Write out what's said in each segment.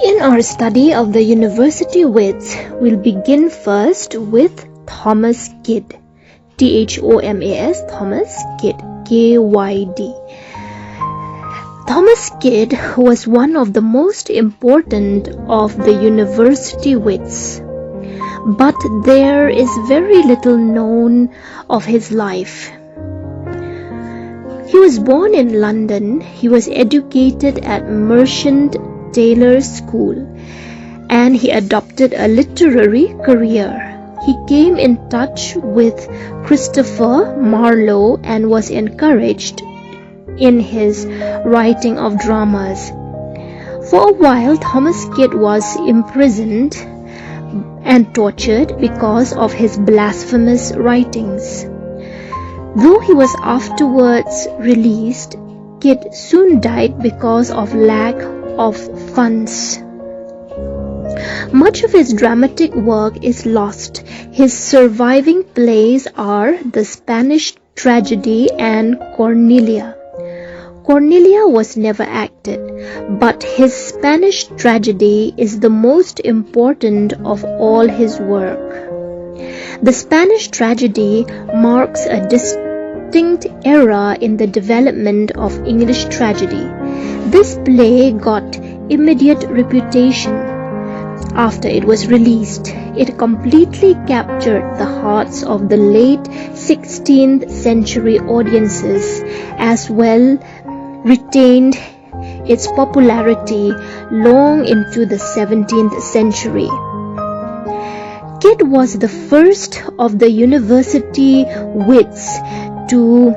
In our study of the university wits, we'll begin first with Thomas Kyd. Thomas, Thomas Kyd, Kyd. Thomas Kyd was one of the most important of the university wits, but there is very little known of his life. He was born in London. He was educated at Merchant Taylor's School, and he adopted a literary career. He came in touch with Christopher Marlowe and was encouraged in his writing of dramas. For a while, Thomas Kyd was imprisoned and tortured because of his blasphemous writings. Though he was afterwards released, Kyd soon died because of lack of funds. Much of his dramatic work is lost. His surviving plays are The Spanish Tragedy and Cornelia. Cornelia was never acted, but his Spanish Tragedy is the most important of all his work. The Spanish Tragedy marks a distinct era in the development of English tragedy. This play got immediate reputation after it was released. It completely captured the hearts of the late 16th century audiences, as well retained its popularity long into the 17th century. Kyd was the first of the university wits to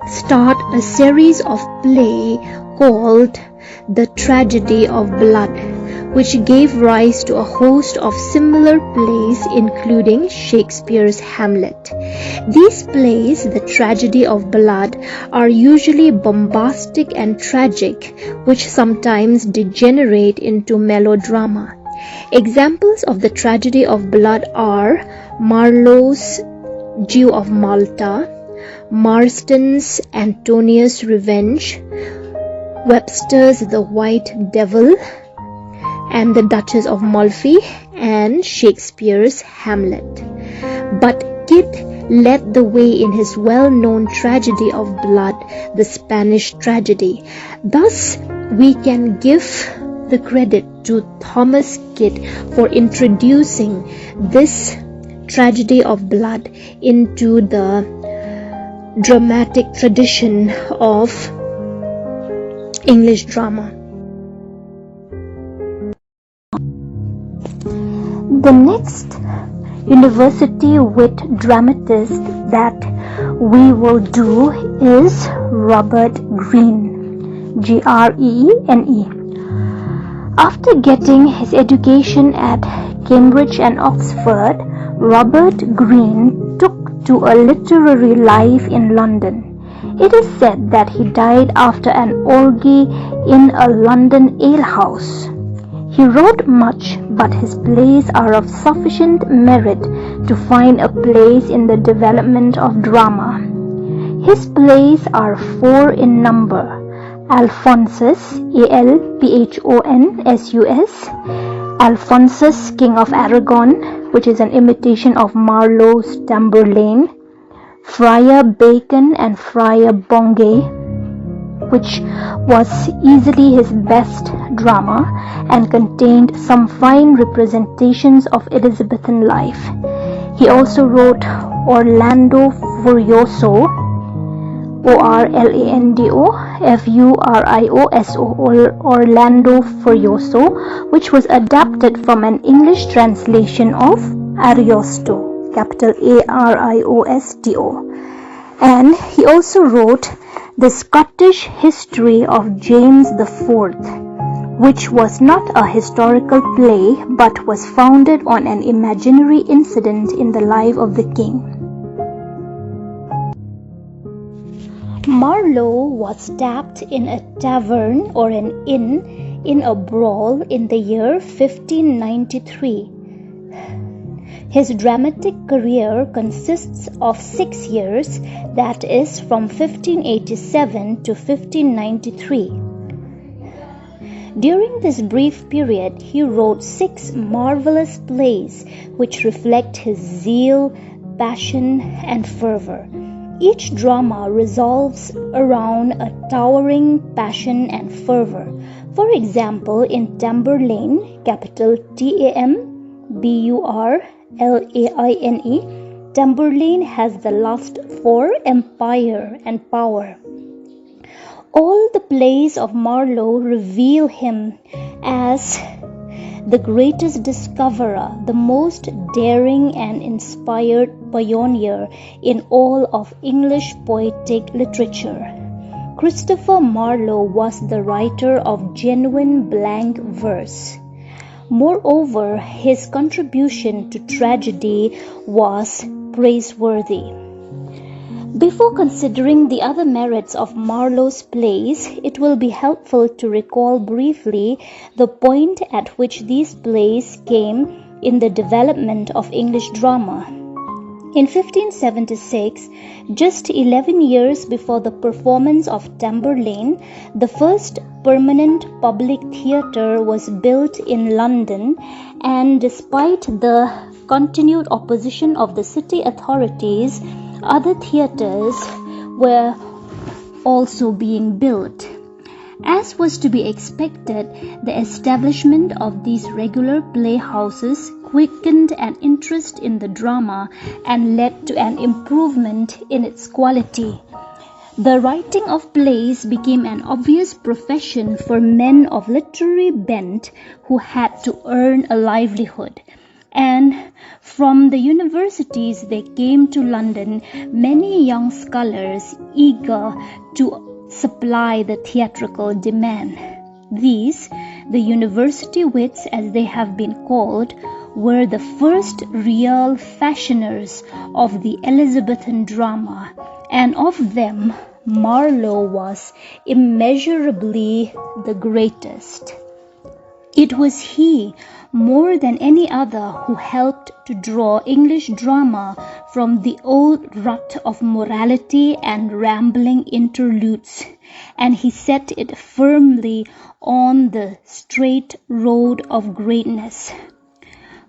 start a series of plays called The Tragedy of Blood, which gave rise to a host of similar plays, including Shakespeare's Hamlet. These plays, The Tragedy of Blood, are usually bombastic and tragic, which sometimes degenerate into melodrama. Examples of The Tragedy of Blood are Marlowe's Jew of Malta, Marston's Antonia's Revenge, Webster's The White Devil, and The Duchess of Malfi, and Shakespeare's Hamlet. But Kyd led the way in his well-known Tragedy of Blood, the Spanish Tragedy. Thus, we can give the credit to Thomas Kyd for introducing this Tragedy of Blood into the dramatic tradition of English drama. The next university wit dramatist that we will do is Robert Greene, Greene. After getting his education at Cambridge and Oxford, Robert Greene took to a literary life in London. It is said that he died after an orgy in a London alehouse. He wrote much, but his plays are of sufficient merit to find a place in the development of drama. His plays are 4 in number: Alphonsus, Alphonsus, Alphonsus, King of Aragon, which is an imitation of Marlowe's Tamburlaine, Friar Bacon and Friar Bungay, which was easily his best drama and contained some fine representations of Elizabethan life. He also wrote Orlando Furioso, Orlando Furioso, Orlando Furioso, which was adapted from an English translation of Ariosto, capital Ariosto. And he also wrote The Scottish History of James IV, which was not a historical play but was founded on an imaginary incident in the life of the king. Marlowe was stabbed in a tavern or an inn in a brawl in the year 1593. His dramatic career consists of 6 years, that is, from 1587 to 1593. During this brief period, he wrote 6 marvelous plays which reflect his zeal, passion, and fervor. Each drama revolves around a towering passion and fervor. For example, in Tamburlaine, capital Tamburlaine, Tamburlaine has the lust for empire and power. All the plays of Marlowe reveal him as the greatest discoverer, the most daring and inspired pioneer in all of English poetic literature. Christopher Marlowe was the writer of genuine blank verse. Moreover, his contribution to tragedy was praiseworthy. Before considering the other merits of Marlowe's plays, it will be helpful to recall briefly the point at which these plays came in the development of English drama. In 1576, just 11 years before the performance of Tamburlaine, the first permanent public theatre was built in London, and despite the continued opposition of the city authorities, other theatres were also being built. As was to be expected, the establishment of these regular playhouses quickened an interest in the drama and led to an improvement in its quality. The writing of plays became an obvious profession for men of literary bent who had to earn a livelihood. And from the universities there came to London many young scholars eager to supply the theatrical demand. These, the university wits as they have been called, were the first real fashioners of the Elizabethan drama, and of them Marlowe was immeasurably the greatest. It was he, more than any other, who helped to draw English drama from the old rut of morality and rambling interludes, and he set it firmly on the straight road of greatness.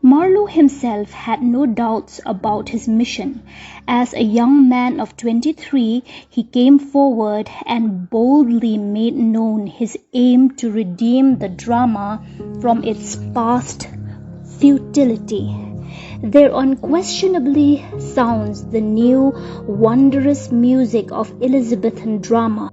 Marlowe himself had no doubts about his mission. As a young man of 23, he came forward and boldly made known his aim to redeem the drama from its past futility. There unquestionably sounds the new, wondrous music of Elizabethan drama.